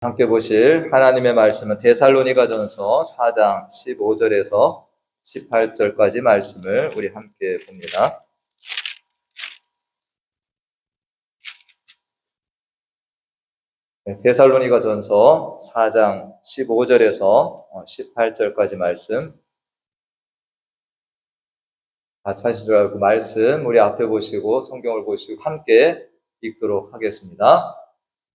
함께 보실 하나님의 말씀은 데살로니가전서 4장 15절에서 18절까지 말씀을 우리 함께 봅니다. 데살로니가전서 4장 15절에서 18절까지 말씀, 다 찾으신 줄 알고 말씀 우리 앞에 보시고 성경을 보시고 함께 읽도록 하겠습니다.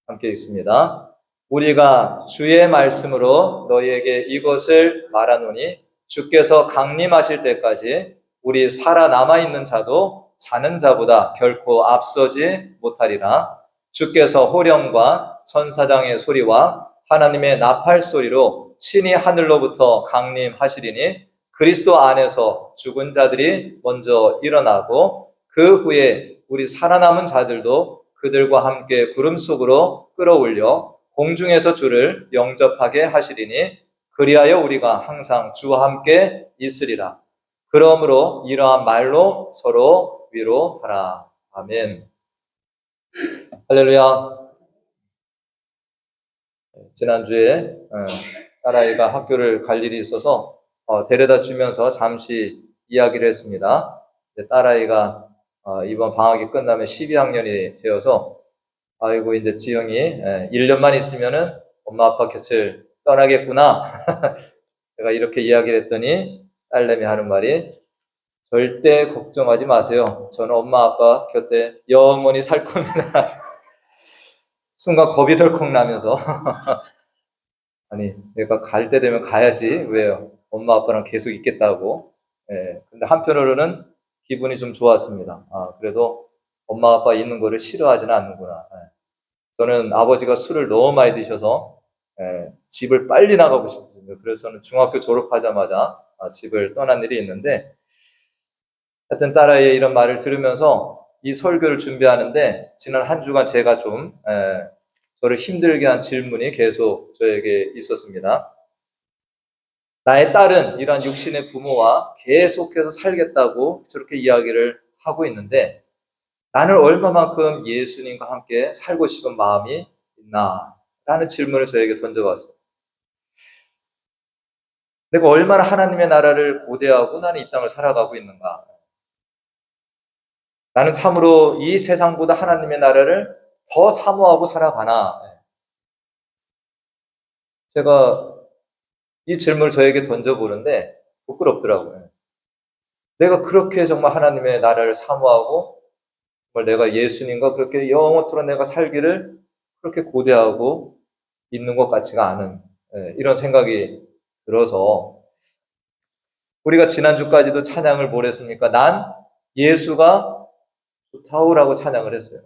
함께 읽습니다. 우리가 주의 말씀으로 너희에게 이것을 말하노니 주께서 강림하실 때까지 우리 살아남아 있는 자도 자는 자보다 결코 앞서지 못하리라. 주께서 호령과 천사장의 소리와 하나님의 나팔 소리로 친히 하늘로부터 강림하시리니 그리스도 안에서 죽은 자들이 먼저 일어나고 그 후에 우리 살아남은 자들도 그들과 함께 구름 속으로 끌어올려 공중에서 주를 영접하게 하시리니 그리하여 우리가 항상 주와 함께 있으리라. 그러므로 이러한 말로 서로 위로하라. 아멘. 할렐루야. 지난주에 딸아이가 학교를 갈 일이 있어서 데려다 주면서 잠시 이야기를 했습니다. 딸아이가 이번 방학이 끝나면 12학년이 되어서 아이고 이제 지영이 1년만 있으면은 엄마 아빠 곁을 떠나겠구나. 제가 이렇게 이야기를 했더니 딸내미 하는 말이 절대 걱정하지 마세요. 저는 엄마 아빠 곁에 영원히 살 겁니다. 순간 겁이 덜컥 나면서 아니 내가 갈 때 되면 가야지 왜요? 엄마 아빠랑 계속 있겠다고. 근데 한편으로는 기분이 좀 좋았습니다. 그래도 엄마 아빠 있는 거를 싫어하지는 않는구나. 저는 아버지가 술을 너무 많이 드셔서 집을 빨리 나가고 싶었습니다. 그래서 저는 중학교 졸업하자마자 집을 떠난 일이 있는데, 하여튼 딸아이의 이런 말을 들으면서 이 설교를 준비하는데 지난 한 주간 제가 좀 저를 힘들게 한 질문이 계속 저에게 있었습니다. 나의 딸은 이러한 육신의 부모와 계속해서 살겠다고 저렇게 이야기를 하고 있는데 나는 얼마만큼 예수님과 함께 살고 싶은 마음이 있나? 라는 질문을 저에게 던져봤어요. 내가 얼마나 하나님의 나라를 고대하고 나는 이 땅을 살아가고 있는가? 나는 참으로 이 세상보다 하나님의 나라를 더 사모하고 살아가나? 제가 이 질문을 저에게 던져보는데 부끄럽더라고요. 내가 그렇게 정말 하나님의 나라를 사모하고 정말 내가 예수님과 그렇게 영원토록 내가 살기를 그렇게 고대하고 있는 것 같지가 않은 이런 생각이 들어서 우리가 지난주까지도 찬양을 뭘 했습니까? 난 예수가 좋다오라고 찬양을 했어요.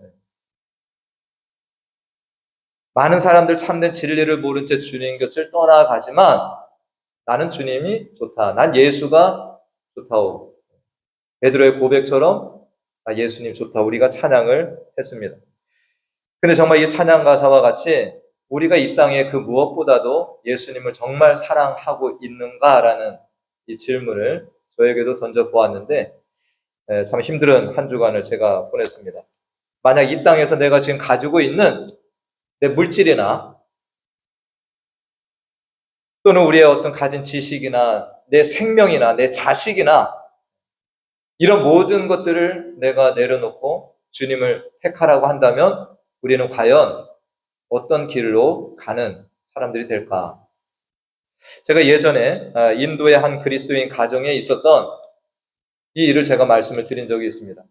많은 사람들 참된 진리를 모른 채 주님 곁을 떠나가지만 나는 주님이 좋다. 난 예수가 좋다오. 베드로의 고백처럼 예수님 좋다. 우리가 찬양을 했습니다. 근데 정말 이 찬양 가사와 같이 우리가 이 땅에 그 무엇보다도 예수님을 정말 사랑하고 있는가라는 이 질문을 저에게도 던져보았는데 참 힘든 한 주간을 제가 보냈습니다. 만약 이 땅에서 내가 지금 가지고 있는 내 물질이나 또는 우리의 어떤 가진 지식이나 내 생명이나 내 자식이나 이런 모든 것들을 내가 내려놓고 주님을 택하라고 한다면 우리는 과연 어떤 길로 가는 사람들이 될까? 제가 예전에 인도의 한 그리스도인 가정에 있었던 이 일을 제가 말씀을 드린 적이 있습니다.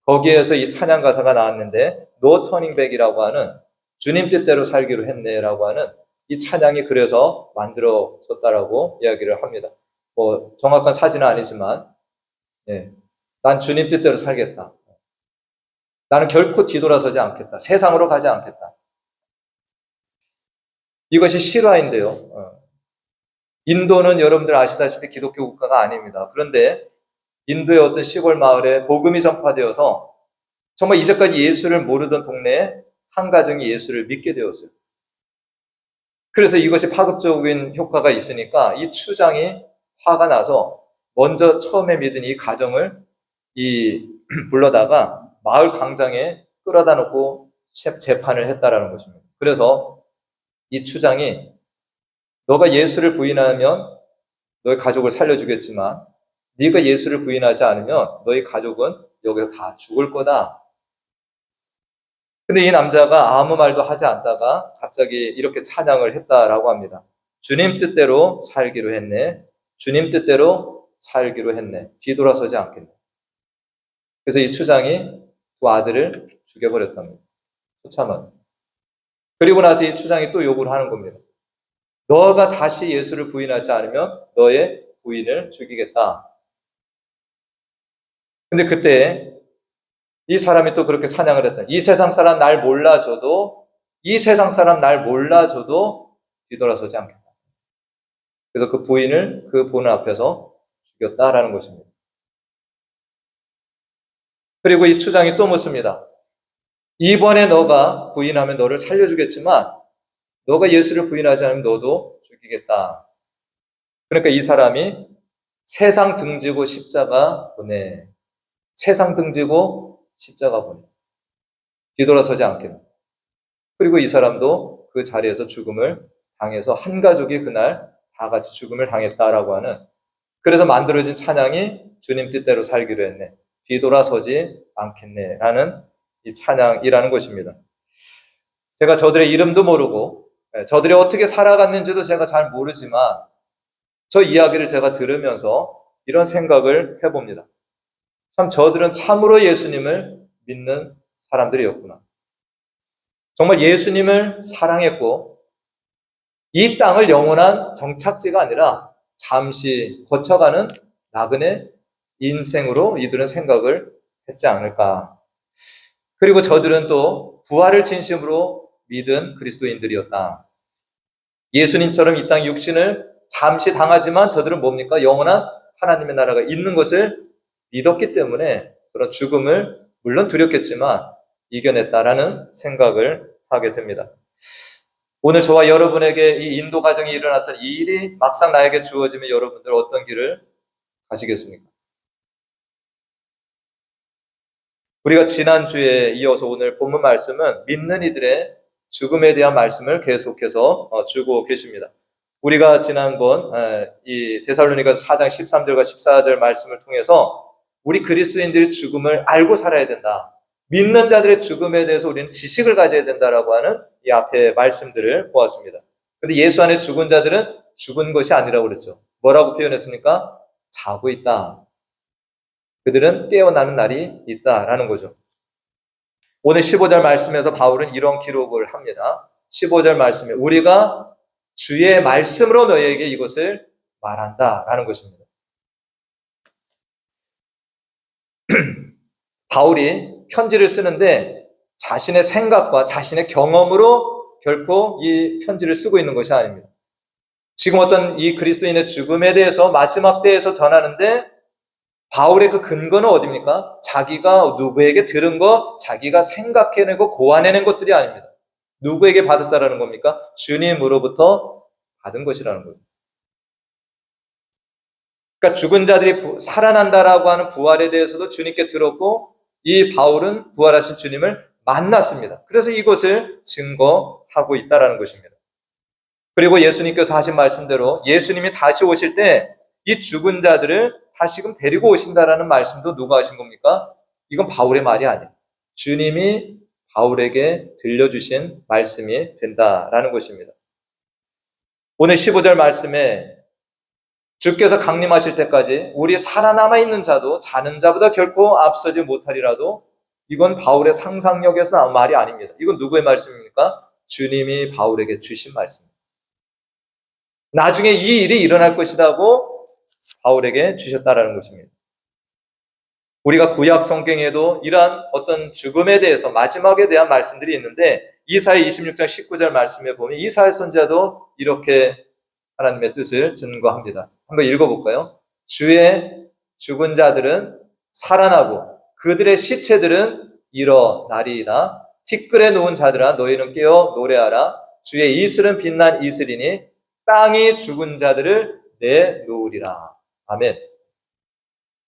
거기에서 이 찬양 가사가 나왔는데 No Turning Back이라고 하는 주님 뜻대로 살기로 했네라고 하는 이 찬양이 그래서 만들어졌다라고 이야기를 합니다. 정확한 사진은 아니지만 난 주님 뜻대로 살겠다. 나는 결코 뒤돌아서지 않겠다. 세상으로 가지 않겠다. 이것이 실화인데요. 인도는 여러분들 아시다시피 기독교 국가가 아닙니다. 그런데 인도의 어떤 시골 마을에 복음이 전파되어서 정말 이제까지 예수를 모르던 동네에 한 가정이 예수를 믿게 되었어요. 그래서 이것이 파급적인 효과가 있으니까 이 추장이 화가 나서 먼저 처음에 믿은 이 가정을 불러다가 마을 광장에 끌어다 놓고 재판을 했다라는 것입니다. 그래서 이 추장이 너가 예수를 부인하면 너의 가족을 살려주겠지만 네가 예수를 부인하지 않으면 너희 가족은 여기서 다 죽을 거다. 근데 이 남자가 아무 말도 하지 않다가 갑자기 이렇게 찬양을 했다라고 합니다. 주님 뜻대로 살기로 했네. 주님 뜻대로 살기로 했네. 뒤돌아서지 않겠네. 그래서 이 추장이 두 아들을 죽여버렸답니다. 처참한. 그리고 나서 이 추장이 또 요구를 하는 겁니다. 너가 다시 예수를 부인하지 않으면 너의 부인을 죽이겠다. 근데 그때 이 사람이 또 그렇게 찬양을 했다. 이 세상 사람 날 몰라줘도, 이 세상 사람 날 몰라줘도 뒤돌아서지 않겠다. 그래서 그 부인을 그 보는 앞에서 죽였다라는 것입니다. 그리고 이 추장이 또 묻습니다. 이번에 너가 부인하면 너를 살려주겠지만 너가 예수를 부인하지 않으면 너도 죽이겠다. 그러니까 이 사람이 세상 등지고 십자가 보내. 세상 등지고 십자가 보내. 뒤돌아서지 않겠다. 그리고 이 사람도 그 자리에서 죽음을 당해서 한 가족이 그날 다 같이 죽음을 당했다라고 하는, 그래서 만들어진 찬양이 주님 뜻대로 살기로 했네. 뒤돌아서지 않겠네. 라는 이 찬양이라는 것입니다. 제가 저들의 이름도 모르고 저들이 어떻게 살아갔는지도 제가 잘 모르지만 저 이야기를 제가 들으면서 이런 생각을 해봅니다. 참 저들은 참으로 예수님을 믿는 사람들이었구나. 정말 예수님을 사랑했고 이 땅을 영원한 정착지가 아니라 잠시 거쳐가는 나그네 인생으로 이들은 생각을 했지 않을까. 그리고 저들은 또 부활을 진심으로 믿은 그리스도인들이었다. 예수님처럼 이 땅 육신을 잠시 당하지만 저들은 뭡니까? 영원한 하나님의 나라가 있는 것을 믿었기 때문에 그런 죽음을 물론 두렵겠지만 이겨냈다라는 생각을 하게 됩니다. 오늘 저와 여러분에게 이 인도 가정이 일어났던 이 일이 막상 나에게 주어지면 여러분들 어떤 길을 가시겠습니까? 우리가 지난주에 이어서 오늘 본문 말씀은 믿는 이들의 죽음에 대한 말씀을 계속해서 주고 계십니다. 우리가 지난번 이 데살로니가서 4장 13절과 14절 말씀을 통해서 우리 그리스도인들의 죽음을 알고 살아야 된다. 믿는 자들의 죽음에 대해서 우리는 지식을 가져야 된다라고 하는 이 앞에 말씀들을 보았습니다. 그런데 예수 안에 죽은 자들은 죽은 것이 아니라고 그랬죠. 뭐라고 표현했습니까? 자고 있다. 그들은 깨어나는 날이 있다라는 거죠. 오늘 15절 말씀에서 바울은 이런 기록을 합니다. 15절 말씀에 우리가 주의 말씀으로 너희에게 이것을 말한다라는 것입니다. 바울이 편지를 쓰는데 자신의 생각과 자신의 경험으로 결코 이 편지를 쓰고 있는 것이 아닙니다. 지금 어떤 이 그리스도인의 죽음에 대해서 마지막 때에서 전하는데 바울의 그 근거는 어디입니까? 자기가 누구에게 들은 거, 자기가 생각해내고 고안해낸 것들이 아닙니다. 누구에게 받았다라는 겁니까? 주님으로부터 받은 것이라는 거예요. 그러니까 죽은 자들이 살아난다라고 하는 부활에 대해서도 주님께 들었고 이 바울은 부활하신 주님을 만났습니다. 그래서 이것을 증거하고 있다라는 것입니다. 그리고 예수님께서 하신 말씀대로 예수님이 다시 오실 때 이 죽은 자들을 다시금 데리고 오신다라는 말씀도 누가 하신 겁니까? 이건 바울의 말이 아니에요. 주님이 바울에게 들려주신 말씀이 된다라는 것입니다. 오늘 15절 말씀에 주께서 강림하실 때까지 우리 살아남아 있는 자도 자는 자보다 결코 앞서지 못하리라도 이건 바울의 상상력에서 나온 말이 아닙니다. 이건 누구의 말씀입니까? 주님이 바울에게 주신 말씀입니다. 나중에 이 일이 일어날 것이라고 바울에게 주셨다라는 것입니다. 우리가 구약 성경에도 이러한 어떤 죽음에 대해서 마지막에 대한 말씀들이 있는데 이사야 26장 19절 말씀에 보면 이사야 선지자도 이렇게 하나님의 뜻을 증거합니다. 한번 읽어볼까요? 주의 죽은 자들은 살아나고 그들의 시체들은 일어나리이다. 티끌에 누운 자들아 너희는 깨어 노래하라. 주의 이슬은 빛난 이슬이니 땅이 죽은 자들을 내놓으리라. 아멘.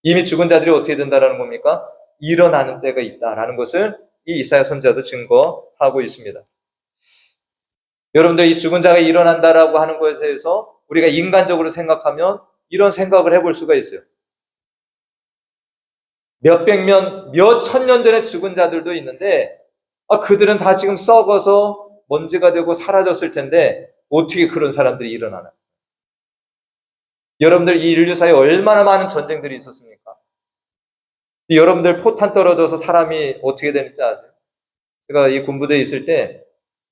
이미 죽은 자들이 어떻게 된다라는 겁니까? 일어나는 때가 있다라는 것을 이 이사야 선지자도 증거하고 있습니다. 여러분들 이 죽은 자가 일어난다라고 하는 것에 대해서 우리가 인간적으로 생각하면 이런 생각을 해볼 수가 있어요. 몇백 년, 몇 천 년 전에 죽은 자들도 있는데 그들은 다 지금 썩어서 먼지가 되고 사라졌을 텐데 어떻게 그런 사람들이 일어나나? 여러분들 이 인류사에 얼마나 많은 전쟁들이 있었습니까? 여러분들 포탄 떨어져서 사람이 어떻게 되는지 아세요? 제가 이 군부대에 있을 때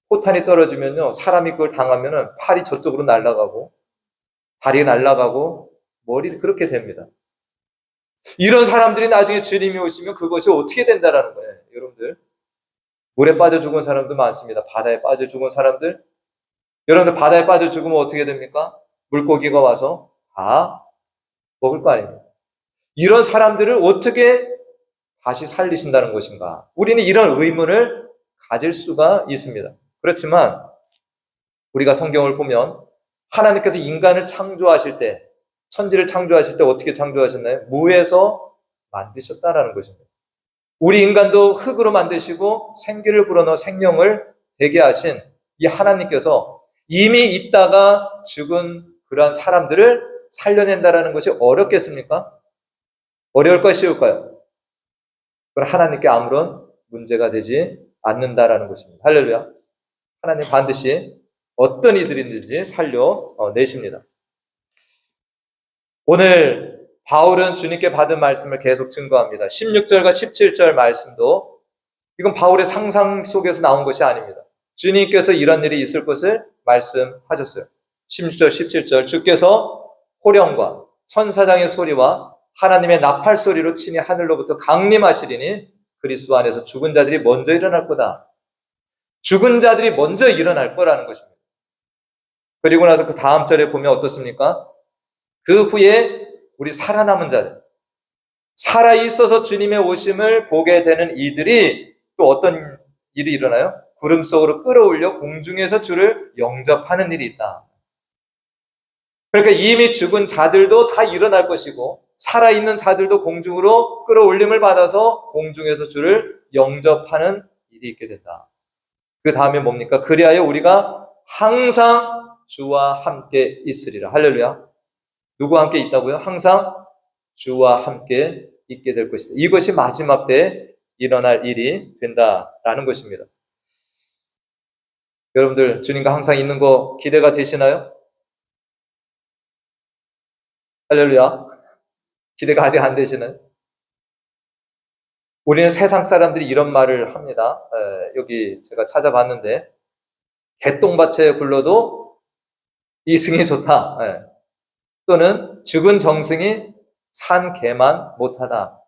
포탄이 떨어지면요, 사람이 그걸 당하면은 팔이 저쪽으로 날아가고 다리 날아가고 머리 그렇게 됩니다. 이런 사람들이 나중에 주님이 오시면 그것이 어떻게 된다라는 거예요, 여러분들. 물에 빠져 죽은 사람도 많습니다. 바다에 빠져 죽은 사람들. 여러분들 바다에 빠져 죽으면 어떻게 됩니까? 물고기가 와서 다 먹을 거 아닙니까? 이런 사람들을 어떻게 다시 살리신다는 것인가? 우리는 이런 의문을 가질 수가 있습니다. 그렇지만 우리가 성경을 보면 하나님께서 인간을 창조하실 때, 천지를 창조하실 때 어떻게 창조하셨나요? 무에서 만드셨다라는 것입니다. 우리 인간도 흙으로 만드시고 생기를 불어넣어 생명을 되게 하신 이 하나님께서 이미 있다가 죽은 그러한 사람들을 살려낸다라는 것이 어렵겠습니까? 어려울까요? 쉬울까요? 그건 하나님께 아무런 문제가 되지 않는다라는 것입니다. 할렐루야. 하나님 반드시 어떤 이들인지 살려내십니다. 오늘 바울은 주님께 받은 말씀을 계속 증거합니다. 16절과 17절 말씀도 이건 바울의 상상 속에서 나온 것이 아닙니다. 주님께서 이런 일이 있을 것을 말씀하셨어요. 16절, 17절 주께서 호령과 천사장의 소리와 하나님의 나팔 소리로 친히 하늘로부터 강림하시리니 그리스도 안에서 죽은 자들이 먼저 일어날 거다. 죽은 자들이 먼저 일어날 거라는 것입니다. 그리고 나서 그 다음 절에 보면 어떻습니까? 그 후에 우리 살아남은 자들, 살아있어서 주님의 오심을 보게 되는 이들이 또 어떤 일이 일어나요? 구름 속으로 끌어올려 공중에서 주를 영접하는 일이 있다. 그러니까 이미 죽은 자들도 다 일어날 것이고 살아있는 자들도 공중으로 끌어올림을 받아서 공중에서 주를 영접하는 일이 있게 된다. 그 다음에 뭡니까? 그리하여 우리가 항상 주와 함께 있으리라. 할렐루야. 누구와 함께 있다고요? 항상 주와 함께 있게 될 것이다. 이것이 마지막 때 일어날 일이 된다라는 것입니다. 여러분들 주님과 항상 있는 거 기대가 되시나요? 할렐루야. 기대가 아직 안 되시나요? 우리는 세상 사람들이 이런 말을 합니다. 여기 제가 찾아봤는데 개똥밭에 굴러도 이승이 좋다. 또는 죽은 정승이 산 개만 못하다.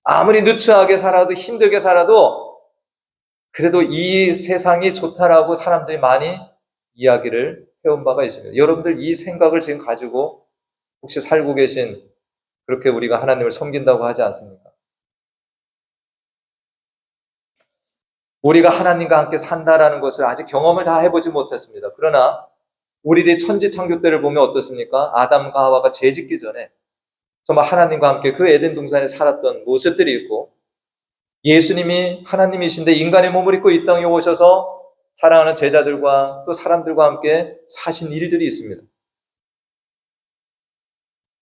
아무리 누추하게 살아도 힘들게 살아도 그래도 이 세상이 좋다라고 사람들이 많이 이야기를 해온 바가 있습니다. 여러분들 이 생각을 지금 가지고 혹시 살고 계신 그렇게 우리가 하나님을 섬긴다고 하지 않습니까? 우리가 하나님과 함께 산다라는 것을 아직 경험을 다 해보지 못했습니다. 그러나 우리들이 천지창조 때를 보면 어떻습니까? 아담과 하와가 죄짓기 전에 정말 하나님과 함께 그 에덴 동산에 살았던 모습들이 있고 예수님이 하나님이신데 인간의 몸을 입고 이 땅에 오셔서 사랑하는 제자들과 또 사람들과 함께 사신 일들이 있습니다.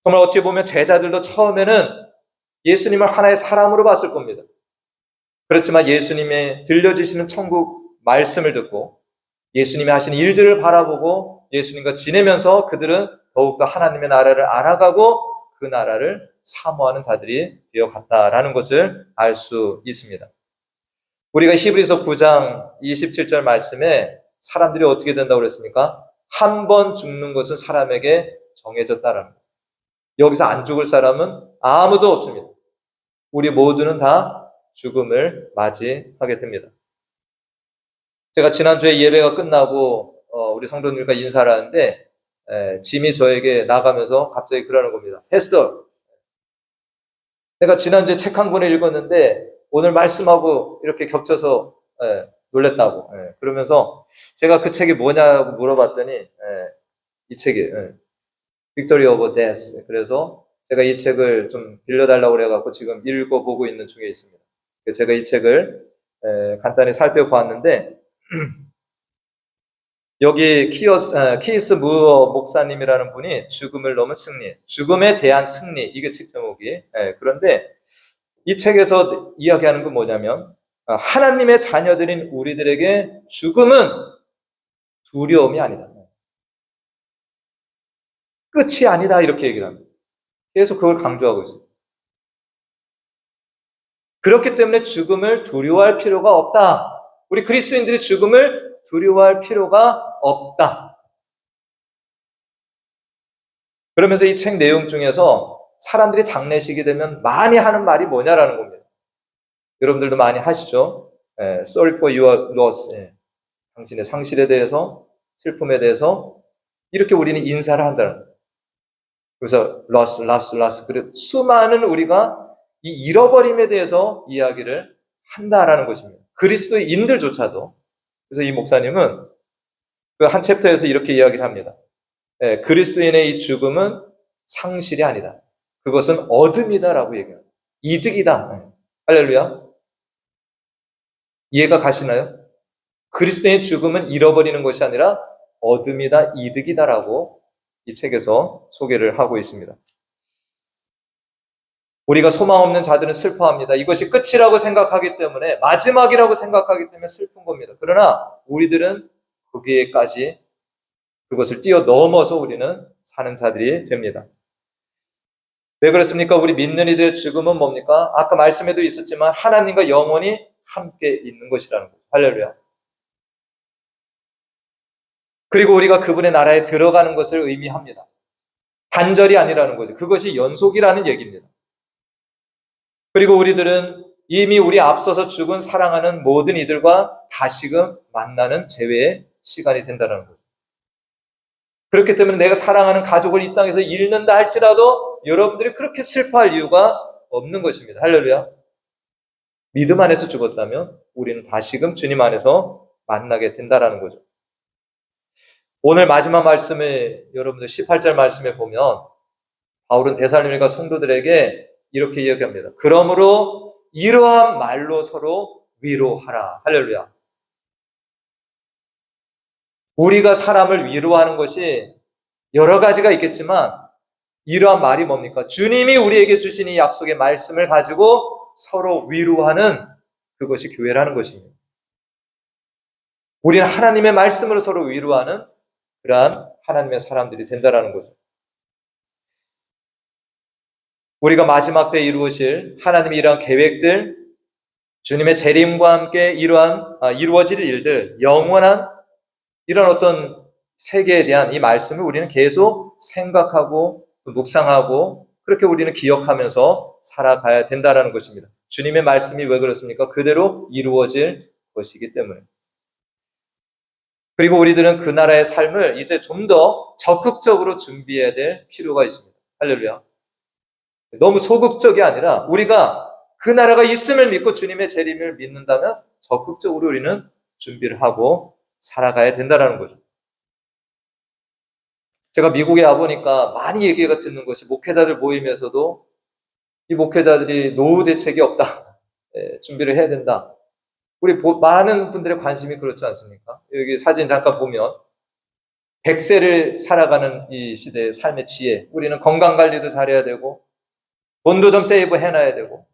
정말 어찌 보면 제자들도 처음에는 예수님을 하나의 사람으로 봤을 겁니다. 그렇지만 예수님의 들려주시는 천국 말씀을 듣고 예수님이 하신 일들을 바라보고 예수님과 지내면서 그들은 더욱더 하나님의 나라를 알아가고 그 나라를 사모하는 자들이 되어갔다라는 것을 알 수 있습니다. 우리가 히브리서 9장 27절 말씀에 사람들이 어떻게 된다고 그랬습니까? 한 번 죽는 것은 사람에게 정해졌다라는 거예요. 여기서 안 죽을 사람은 아무도 없습니다. 우리 모두는 다 죽음을 맞이하게 됩니다. 제가 지난주에 예배가 끝나고 우리 성도님과 인사를 하는데 짐이 저에게 나가면서 갑자기 그러는 겁니다. 패스터, 내가 지난주에 책 한 권을 읽었는데 오늘 말씀하고 이렇게 겹쳐서 놀랬다고. 그러면서 제가 그 책이 뭐냐고 물어봤더니 이 책이 빅토리 오브 데스. 그래서 제가 이 책을 좀 빌려달라고 그래갖고 지금 읽어보고 있는 중에 있습니다. 제가 이 책을 간단히 살펴보았는데 여기 키스 무어 목사님이라는 분이 죽음을 넘은 승리, 죽음에 대한 승리, 이게 책 제목이. 그런데 이 책에서 이야기하는 건 뭐냐면, 하나님의 자녀들인 우리들에게 죽음은 두려움이 아니다, 끝이 아니다, 이렇게 얘기를 합니다. 계속 그걸 강조하고 있습니다. 그렇기 때문에 죽음을 두려워할 필요가 없다. 우리 그리스도인들이 죽음을 두려워할 필요가 없다. 그러면서 이 책 내용 중에서 사람들이 장례식이 되면 많이 하는 말이 뭐냐라는 겁니다. 여러분들도 많이 하시죠? Sorry for your loss. 당신의 상실에 대해서, 슬픔에 대해서 이렇게 우리는 인사를 한다는 거예요. 그래서 loss. 그리고 수많은 우리가 이 잃어버림에 대해서 이야기를 한다라는 것입니다. 그리스도인들조차도. 그래서 이 목사님은 그 한 챕터에서 이렇게 이야기를 합니다. 그리스도인의 이 죽음은 상실이 아니다. 그것은 얻음이다라고 얘기합니다. 이득이다. 할렐루야. 이해가 가시나요? 그리스도인의 죽음은 잃어버리는 것이 아니라 얻음이다, 이득이다라고 이 책에서 소개를 하고 있습니다. 우리가 소망 없는 자들은 슬퍼합니다. 이것이 끝이라고 생각하기 때문에, 마지막이라고 생각하기 때문에 슬픈 겁니다. 그러나 우리들은 거기에까지 그것을 뛰어넘어서 우리는 사는 자들이 됩니다. 왜 그렇습니까? 우리 믿는 이들의 죽음은 뭡니까? 아까 말씀에도 있었지만 하나님과 영원히 함께 있는 것이라는 거예요. 할렐루야. 그리고 우리가 그분의 나라에 들어가는 것을 의미합니다. 단절이 아니라는 거죠. 그것이 연속이라는 얘기입니다. 그리고 우리들은 이미 우리 앞서서 죽은 사랑하는 모든 이들과 다시금 만나는 재회의 시간이 된다는 거죠. 그렇기 때문에 내가 사랑하는 가족을 이 땅에서 잃는다 할지라도 여러분들이 그렇게 슬퍼할 이유가 없는 것입니다. 할렐루야. 믿음 안에서 죽었다면 우리는 다시금 주님 안에서 만나게 된다는 거죠. 오늘 마지막 말씀에 여러분들 18절 말씀에 보면 바울은 데살로니가 성도들에게 이렇게 이야기합니다. 그러므로 이러한 말로 서로 위로하라. 할렐루야. 우리가 사람을 위로하는 것이 여러 가지가 있겠지만 이러한 말이 뭡니까? 주님이 우리에게 주신 이 약속의 말씀을 가지고 서로 위로하는 그것이 교회라는 것입니다. 우리는 하나님의 말씀으로 서로 위로하는 그러한 하나님의 사람들이 된다는 거죠. 우리가 마지막 때 이루어질 하나님의 이러한 계획들, 주님의 재림과 함께 이루어질 일들, 영원한 이런 어떤 세계에 대한 이 말씀을 우리는 계속 생각하고 묵상하고 그렇게 우리는 기억하면서 살아가야 된다는 것입니다. 주님의 말씀이 왜 그렇습니까? 그대로 이루어질 것이기 때문에. 그리고 우리들은 그 나라의 삶을 이제 좀 더 적극적으로 준비해야 될 필요가 있습니다. 할렐루야. 너무 소극적이 아니라 우리가 그 나라가 있음을 믿고 주님의 재림을 믿는다면 적극적으로 우리는 준비를 하고 살아가야 된다는 거죠. 제가 미국에 와보니까 많이 얘기가 듣는 것이 목회자들 모임에서도 이 목회자들이 노후 대책이 없다. 준비를 해야 된다. 우리 많은 분들의 관심이 그렇지 않습니까? 여기 사진 잠깐 보면 100세를 살아가는 이 시대의 삶의 지혜. 우리는 건강관리도 잘해야 되고 돈도 좀 세이브 해놔야 되고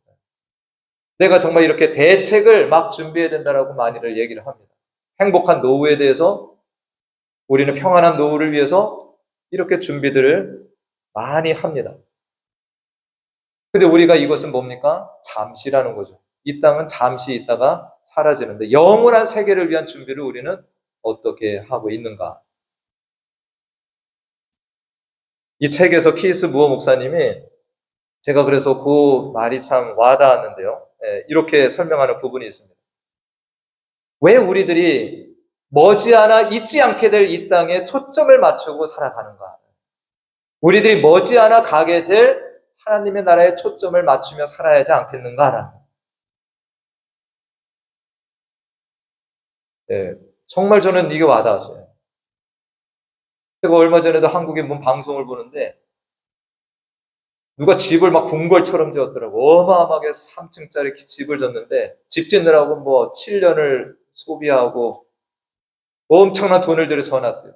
내가 정말 이렇게 대책을 막 준비해야 된다라고 많이들 얘기를 합니다. 행복한 노후에 대해서 우리는 평안한 노후를 위해서 이렇게 준비들을 많이 합니다. 근데 우리가 이것은 뭡니까? 잠시라는 거죠. 이 땅은 잠시 있다가 사라지는데 영원한 세계를 위한 준비를 우리는 어떻게 하고 있는가? 이 책에서 키스 무어 목사님이 제가 그래서 그 말이 참 와닿았는데요. 이렇게 설명하는 부분이 있습니다. 왜 우리들이 머지않아 잊지 않게 될 이 땅에 초점을 맞추고 살아가는가? 우리들이 머지않아 가게 될 하나님의 나라에 초점을 맞추며 살아야 하지 않겠는가라는. 정말 저는 이게 와닿았어요. 제가 얼마 전에도 한국에 본 방송을 보는데 누가 집을 막 궁궐처럼 지었더라고. 어마어마하게 3층짜리 집을 졌는데 집 짓느라고 뭐 7년을 소비하고 엄청난 돈을 들여 전화했대요.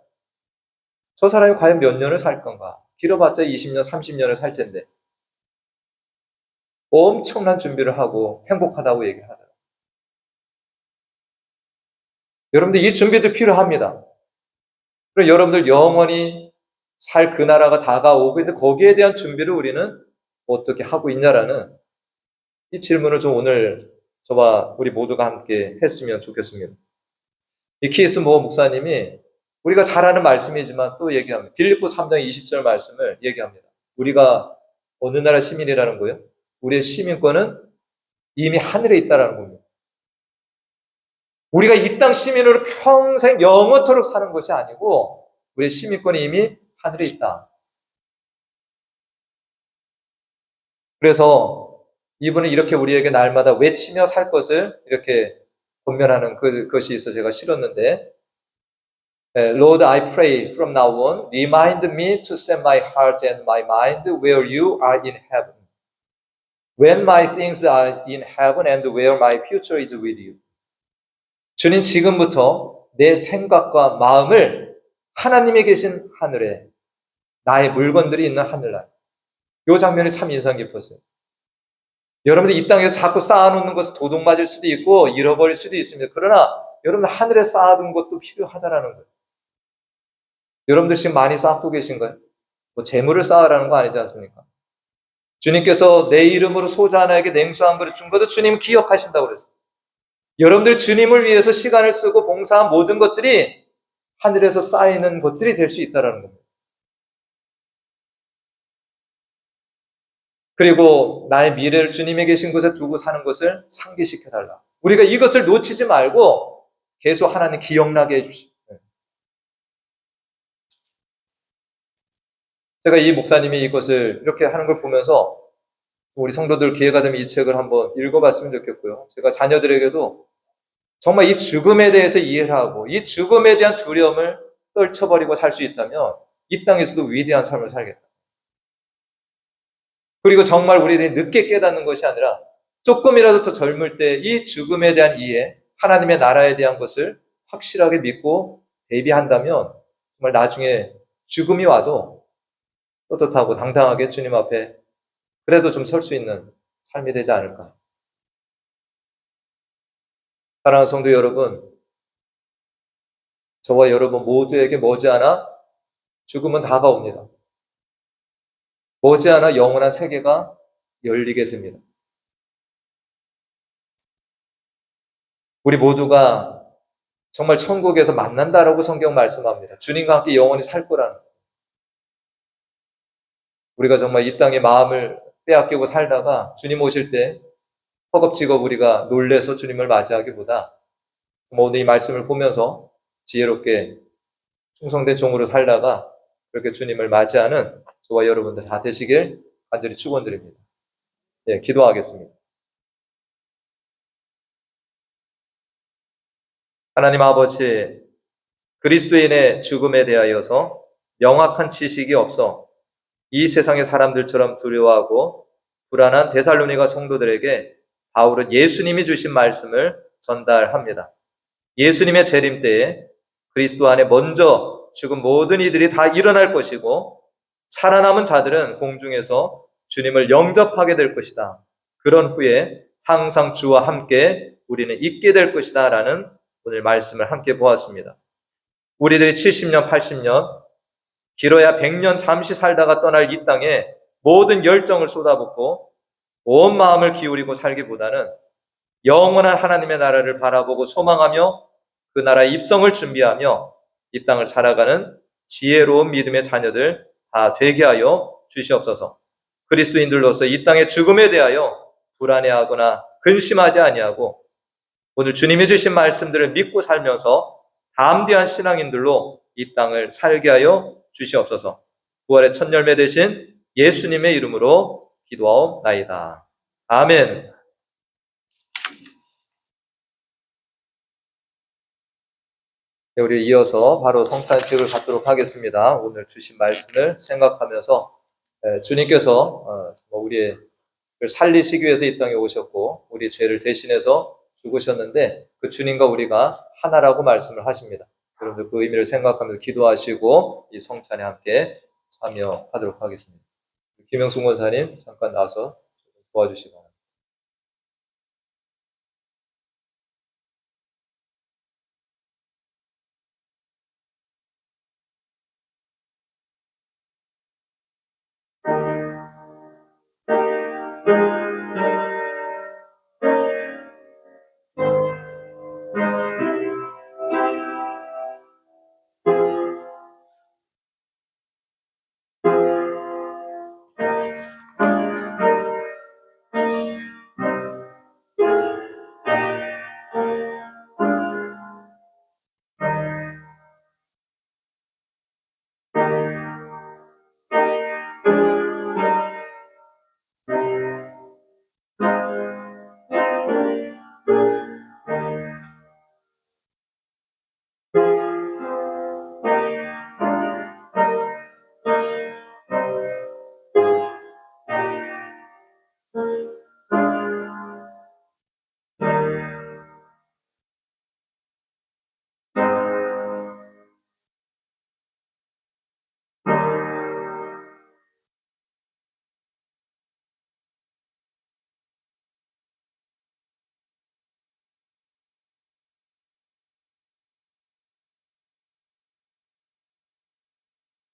저 사람이 과연 몇 년을 살 건가? 길어봤자 20년, 30년을 살 텐데. 엄청난 준비를 하고 행복하다고 얘기를 하더라고요. 여러분들 이 준비도 필요합니다. 그럼 여러분들 영원히 살 그 나라가 다가오고 있는데 거기에 대한 준비를 우리는 어떻게 하고 있냐라는 이 질문을 좀 오늘 저와 우리 모두가 함께 했으면 좋겠습니다. 이 키스 모 목사님이 우리가 잘 아는 말씀이지만 또 얘기합니다. 빌립보 3장 20절 말씀을 얘기합니다. 우리가 어느 나라 시민이라는 거예요? 우리의 시민권은 이미 하늘에 있다라는 겁니다. 우리가 이 땅 시민으로 평생 영원토록 사는 것이 아니고 우리의 시민권이 이미 하늘에 있다. 그래서 이분은 이렇게 우리에게 날마다 외치며 살 것을 이렇게 권면하는 그것이 있어 제가 실었는데 Lord, I pray from now on, remind me to set my heart and my mind where you are in heaven. When my things are in heaven and where my future is with you. 주님 지금부터 내 생각과 마음을 하나님이 계신 하늘에 나의 물건들이 있는 하늘나라. 이 장면이 참 인상 깊었어요. 여러분들 이 땅에서 자꾸 쌓아놓는 것은 도둑 맞을 수도 있고 잃어버릴 수도 있습니다. 그러나 여러분 하늘에 쌓아둔 것도 필요하다라는 거예요. 여러분들 지금 많이 쌓고 계신가요? 뭐 재물을 쌓으라는 거 아니지 않습니까? 주님께서 내 이름으로 소자 하나에게 냉수 한 그릇 준 것도 주님 기억하신다고 그랬어요. 여러분들 주님을 위해서 시간을 쓰고 봉사한 모든 것들이 하늘에서 쌓이는 것들이 될 수 있다는 겁니다. 그리고 나의 미래를 주님이 계신 곳에 두고 사는 것을 상기시켜달라. 우리가 이것을 놓치지 말고 계속 하나님 기억나게 해주십시오. 제가 이 목사님이 이것을 이렇게 하는 걸 보면서 우리 성도들 기회가 되면 이 책을 한번 읽어봤으면 좋겠고요. 제가 자녀들에게도 정말 이 죽음에 대해서 이해를 하고 이 죽음에 대한 두려움을 떨쳐버리고 살 수 있다면 이 땅에서도 위대한 삶을 살겠다. 그리고 정말 우리들이 늦게 깨닫는 것이 아니라 조금이라도 더 젊을 때 이 죽음에 대한 이해, 하나님의 나라에 대한 것을 확실하게 믿고 대비한다면 정말 나중에 죽음이 와도 떳떳하고 당당하게 주님 앞에 그래도 좀 설 수 있는 삶이 되지 않을까. 사랑하는 성도 여러분, 저와 여러분 모두에게 머지않아 죽음은 다가옵니다. 머지않아 영원한 세계가 열리게 됩니다. 우리 모두가 정말 천국에서 만난다라고 성경 말씀합니다. 주님과 함께 영원히 살 거라는. 우리가 정말 이 땅에 마음을 빼앗기고 살다가 주님 오실 때 허겁지겁 우리가 놀래서 주님을 맞이하기보다 오늘 이 말씀을 보면서 지혜롭게 충성된 종으로 살다가 그렇게 주님을 맞이하는 저와 여러분들 다 되시길 간절히 축원드립니다. 예, 기도하겠습니다. 하나님 아버지, 그리스도인의 죽음에 대하여서 명확한 지식이 없어 이 세상의 사람들처럼 두려워하고 불안한 데살로니가 성도들에게 바울은 예수님이 주신 말씀을 전달합니다. 예수님의 재림 때에 그리스도 안에 먼저 죽은 모든 이들이 다 일어날 것이고 살아남은 자들은 공중에서 주님을 영접하게 될 것이다. 그런 후에 항상 주와 함께 우리는 있게 될 것이다 라는 오늘 말씀을 함께 보았습니다. 우리들이 70년, 80년, 길어야 100년 잠시 살다가 떠날 이 땅에 모든 열정을 쏟아붓고 온 마음을 기울이고 살기보다는 영원한 하나님의 나라를 바라보고 소망하며 그 나라의 입성을 준비하며 이 땅을 살아가는 지혜로운 믿음의 자녀들 다 되게 하여 주시옵소서. 그리스도인들로서 이 땅의 죽음에 대하여 불안해하거나 근심하지 아니하고 오늘 주님이 주신 말씀들을 믿고 살면서 담대한 신앙인들로 이 땅을 살게 하여 주시옵소서. 부활의 첫 열매 되신 예수님의 이름으로 기도하옵나이다. 아멘. 네, 우리 이어서 바로 성찬식을 갖도록 하겠습니다. 오늘 주신 말씀을 생각하면서 주님께서 우리의 살리시기 위해서 이 땅에 오셨고 우리 죄를 대신해서 죽으셨는데 그 주님과 우리가 하나라고 말씀을 하십니다. 여러분들 그 의미를 생각하면서 기도하시고 이 성찬에 함께 참여하도록 하겠습니다. 김영숙 원사님 잠깐 나와서 도와주시기 바랍니다.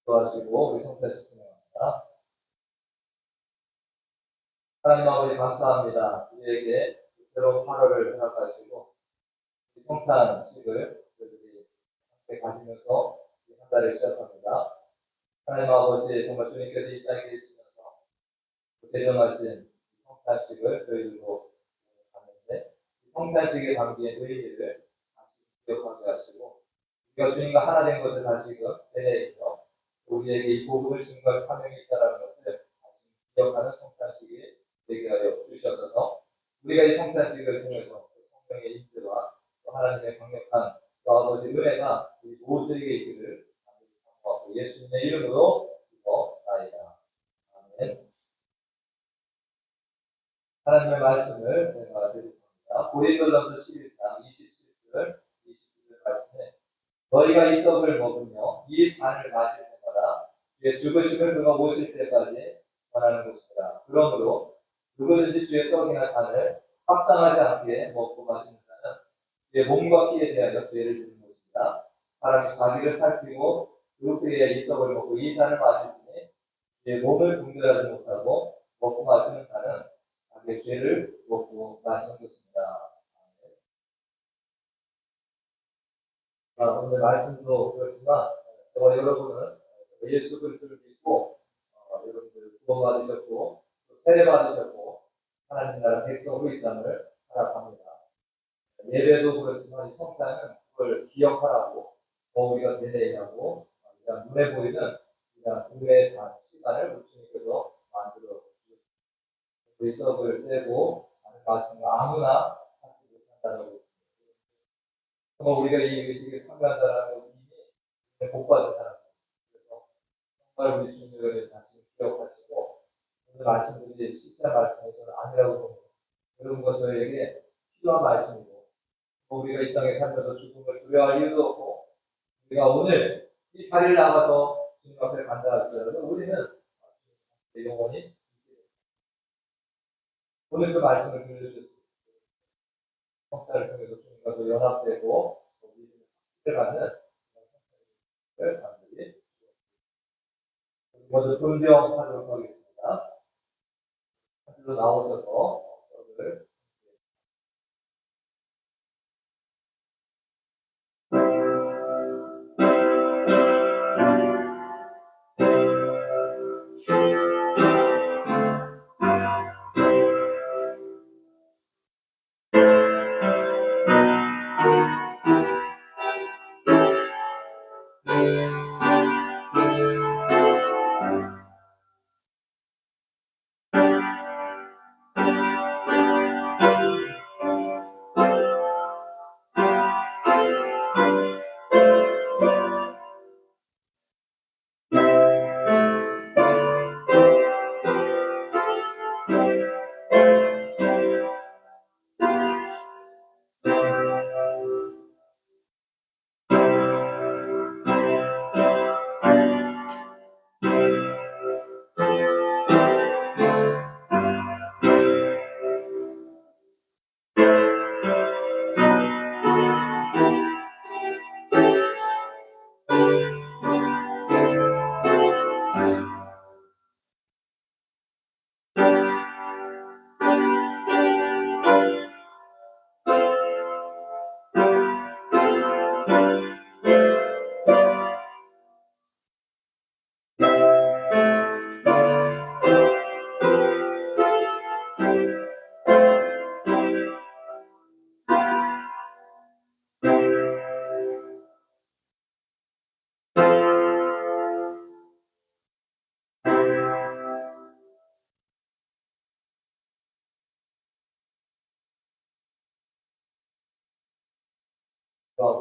도와주시고 우리 성찬 시청합니다. 하나님 아버지 감사합니다. 우리에게 새로운 8월을 허락하시고 성찬식을 저희들이 함께 가지면서 한 달을 시작합니다. 하나님 아버지 정말 주님께서 이 땅에 계시면서 제정하신 성찬식을 저희들도 봤는데 성찬식에 담긴 의미를 다시 기억하게 하시고 우리가 주님과 하나 된 것을 다시금 되뇌이며 우리에게 이 복음을 증거할 사명이 있다는 것을 다시 기억하는 성찬식이 되게 하여 주셔서 우리가 이 성찬식을 통해서 성령의 인도와 하나님의 강력한 아버지 은혜가 우리 모두에게 있기를 간구하고 예수님의 이름으로 기도하나이다. 아멘. 하나님의 말씀을 제가 드리겠습니다. 고린도전서 11장 27절 29절 말씀에 너희가 이 떡을 먹으며 이 잔을 마실 때마다 주의 죽으심을 그가 오실 때까지 전하는 것이다. 그러므로 누구든지 주의 떡이나 잔을 합당하지 않게 먹고 마시는 자는 주의 몸과 피에 대하여 죄를 짓는 것이다. 사람이 자기를 살피고 그 후에 이 떡을 먹고 이 잔을 마시니 주의 몸을 분별하지 못하고 먹고 마시는 자는 자기의 죄를 먹고 마시는 것입니다. 오늘 말씀도 그렇지만 저와 여러분은 예수 그리스도를 믿고 여러분들 구원받으셨고 세례받으셨고 하나님 나라 백성으로 이 땅을 살아갑니다. 예배도 그렇지만 이 성찬은 그걸 기억하라고 우리가 되뇌이라고 눈에 보이는 우리의 시간을 우리 주님께서 만들어 주셨습니다. 이 떡을 떼고 마시는 거 아무나 하지 못한다고 우리가 이 의식에 참여한다는 것이 이미 복받은 사람입니다. 그래서 정말 우리 주님을 다시 기억하시고 오늘 말씀들이 실제 말씀이 저는 아니라고 봅니다. 여러분과 저에게 필요한 말씀이고 우리가 이 땅에 살면서 죽음을 두려워할 이유도 없고 우리가 오늘 이 자리를 나가서 주님 앞에 간다 할지라도 우리는 영원히 오늘 그 말씀을 들려주셨습니다. 성찬을 통해서 주님과 연합되고 믿음을 갖는 단들이 먼저 분명하도록 하겠습니다. 한 줄로 나오셔서 떡을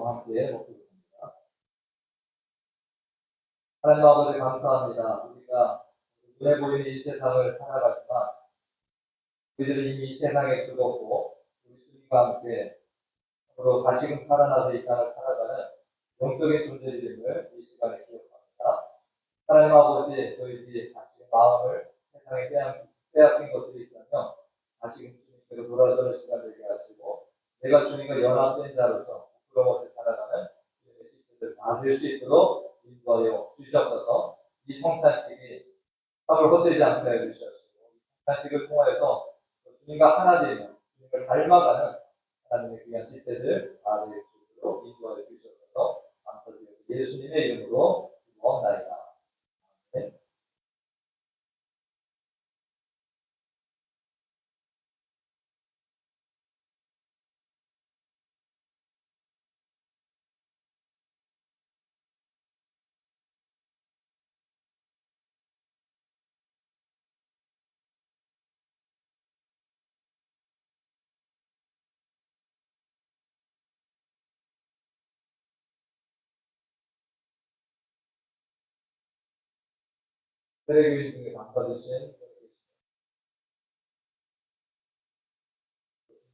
함께 먹겠습니다. 하나님 아버지 감사합니다. 우리가 눈에 보이는 이 세상을 살아가지만 우리들은 이미 이 세상에 죽었고 우리 주님과 함께 앞으로 다시금 살아나서 이 땅을 살아가는 영적인 존재임을 이 시간에 기억합니다. 하나님 아버지, 저희들이 다시 마음을 세상에 빼앗긴 것들이 있다면 다시금 주님께로 돌아서는 시간 되게 하시고 내가 주님과 연합된 자로서 부끄러움없이 살아가는 주님의 실체를 만들 수 있도록 인도하여 주시옵소서. 이 성탄식이 참으로 헛되지 않게 해주시옵시고 성탄식을 통하여서 주님과 하나 되는 주님을 닮아가는 하나님의 귀한 실체를 만들 수 있도록 인도하여 주시옵소서. 감사드리고 예수님의 이름으로 기도하옵나이다. 네. 세례교인 중에 감사주신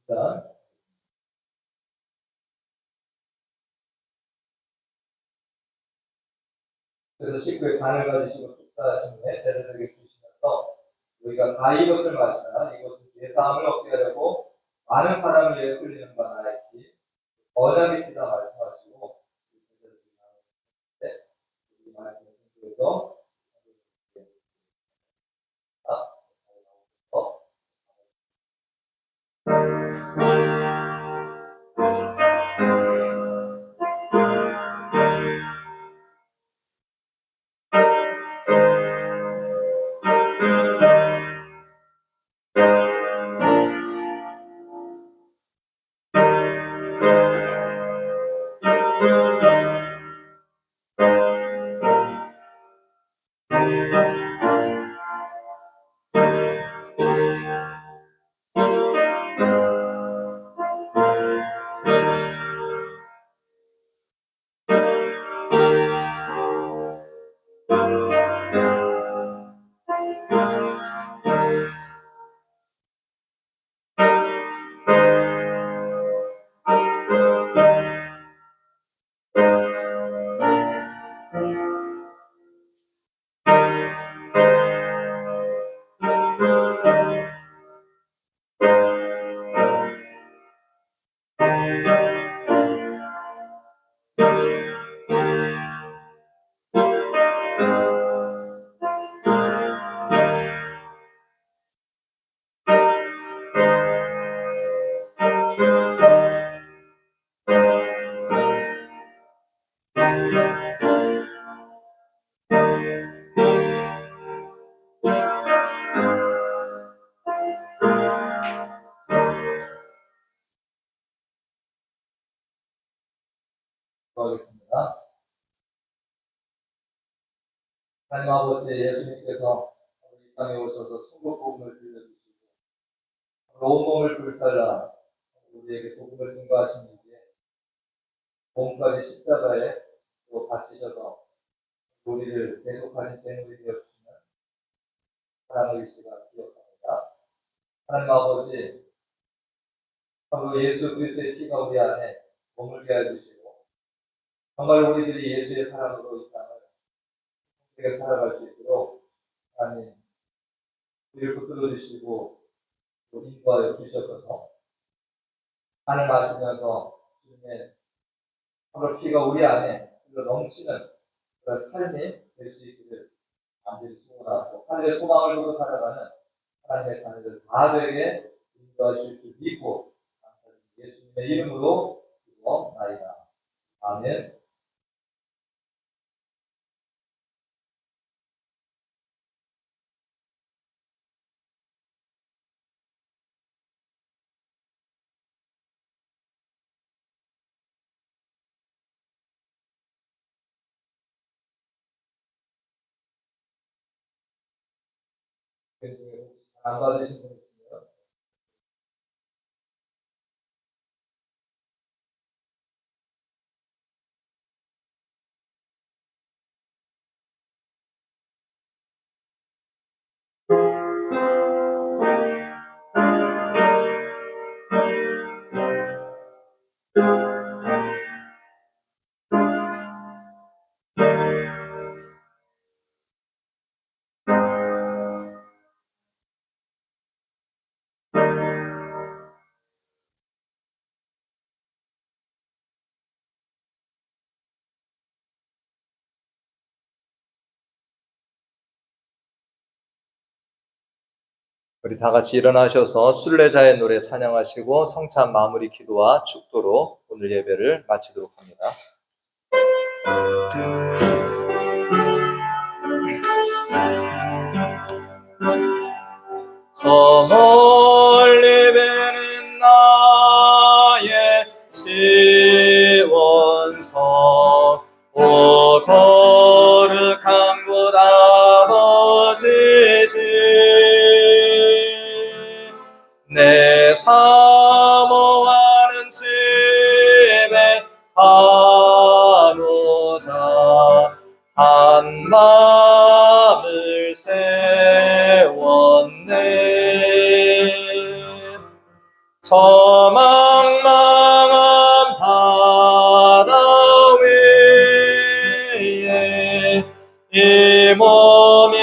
일단 그래서 식구의 잔을 가지시고 축사하신 후에 제자들에게 주시면서 우리가 다 이것을 마시나 이것은 주의 사함을 얻게 하려고 많은 사람을 위해 흘리는 바 나이키 어장이 피다 말씀하시고 이 말씀을 통해서 기도하겠습니다. 하나님 아버지 예수님께서 우리 땅에 오셔서 천국 복음을 들려주시고 온몸을 불살라 우리에게 복음을 증거하신 이후에 몸까지 십자가에 또 바치셔서 우리를 계속하신 제물이 되어주시는 사랑의 시간 기억합니다. 하나님 아버지 바로 예수 그리스도의 피가 우리 안에 머물게 해주시고 정말 우리들이 예수의 사랑으로 이 땅을 함께 살아갈 수 있도록 하나님 우리를 붙들어 주시고 또 인도하여 주셔서 하늘 마시면서 주님의 바로 피가 우리 안에 넘치는 그런 삶이 될 수 있기를 간절히 소원하고 하늘의 소망을 두고 살아가는 하나님의 자녀들 다 되게 인도하실 줄 믿고 예수님의 이름으로 기도하옵나이다. 아멘. 안 받으신 분 있으면 우리 다 같이 일어나셔서 순례자의 노래 찬양하시고 성찬 마무리 기도와 축도로 오늘 예배를 마치도록 합니다. 저 멀리 배는 나의 지원성 오 거룩한 곳 아버지 집 내 사모하는 집에 가고자 한 마음을 세웠네. 저 망망한 바다 위에 이 몸이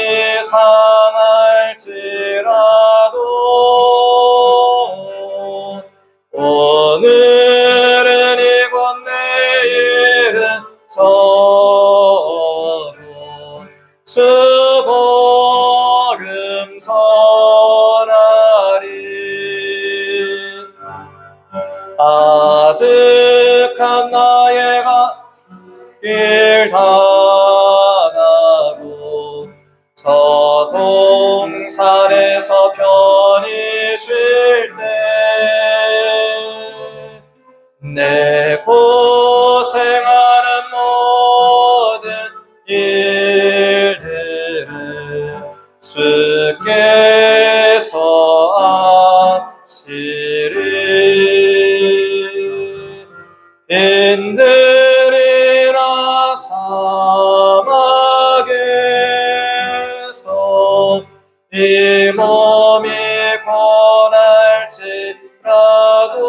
상할지라도 오늘은 이곳 내일은 저곳 주 보름 선하리. 아득한 나의 길 다가고 저 동산에서 편히 쉴 때 내 고생하는 모든 일들을 주께서 아시리. 빈들이나 사막에서 이 몸이 고날지라도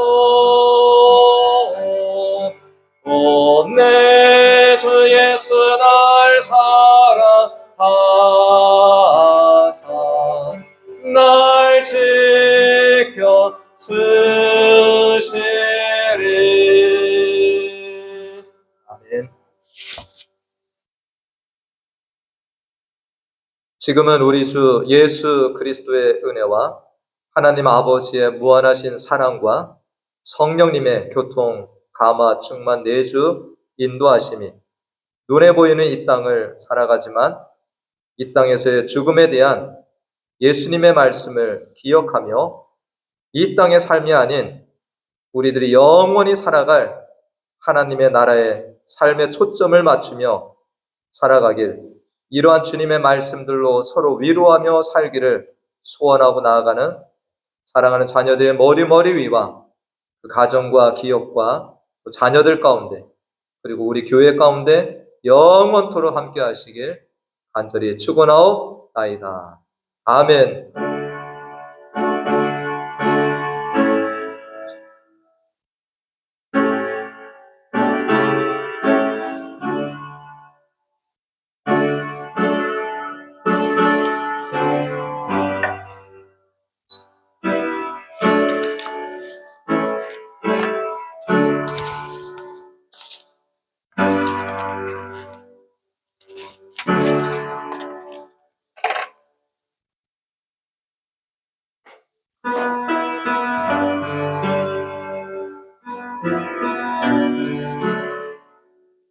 오 내 주 예수 날 사랑하사 날 지켜 주시리. 아멘. 지금은 우리 주 예수 그리스도의 은혜와 하나님 아버지의 무한하신 사랑과 성령님의 교통, 감화, 충만, 내주, 인도하심이 눈에 보이는 이 땅을 살아가지만 이 땅에서의 죽음에 대한 예수님의 말씀을 기억하며 이 땅의 삶이 아닌 우리들이 영원히 살아갈 하나님의 나라의 삶의 초점을 맞추며 살아가길, 이러한 주님의 말씀들로 서로 위로하며 살기를 소원하고 나아가는 사랑하는 자녀들의 머리 위와 그 가정과 기업과 또 자녀들 가운데 그리고 우리 교회 가운데 영원토록 함께 하시길 간절히 축원하옵나이다. 아멘.